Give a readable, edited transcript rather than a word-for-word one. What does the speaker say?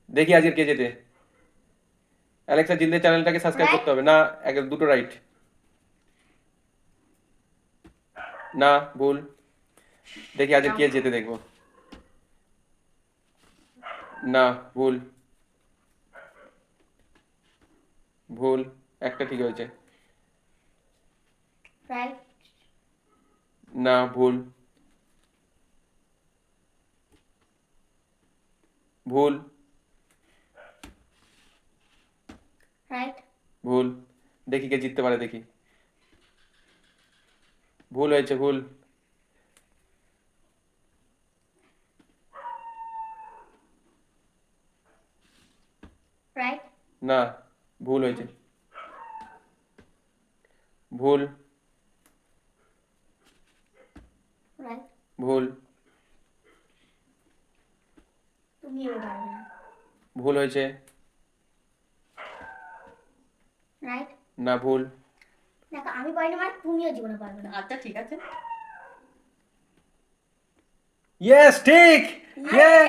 দেখি আজকে কে জেতে। অ্যালেক্সা জিলদে চ্যানেলটাকে সাবস্ক্রাইব করতে হবে না। দুটো রাইট। না, ভুল। দেখি আজকে কে জেতে দেখবো। না, ভুল। ভুল। একটা ঠিক হয়েছে। রাইট। না, ভুল। ভুল। রাইট। ভুল। দেখি কে জিততে পারে দেখি। ভুল হয়েছে, ভুল। রাইট। না, ভুল হয়েছে। ভুল। রাইট। ভুল। তুমি এবার পারবে না। ভুল হয়েছে। রাইট। না, ভুল। দেখো আমি পারি না মানে তুমিও জীবনে পারবে না। আচ্ছা ঠিক আছে। ইয়েস, ঠিক। ইয়ে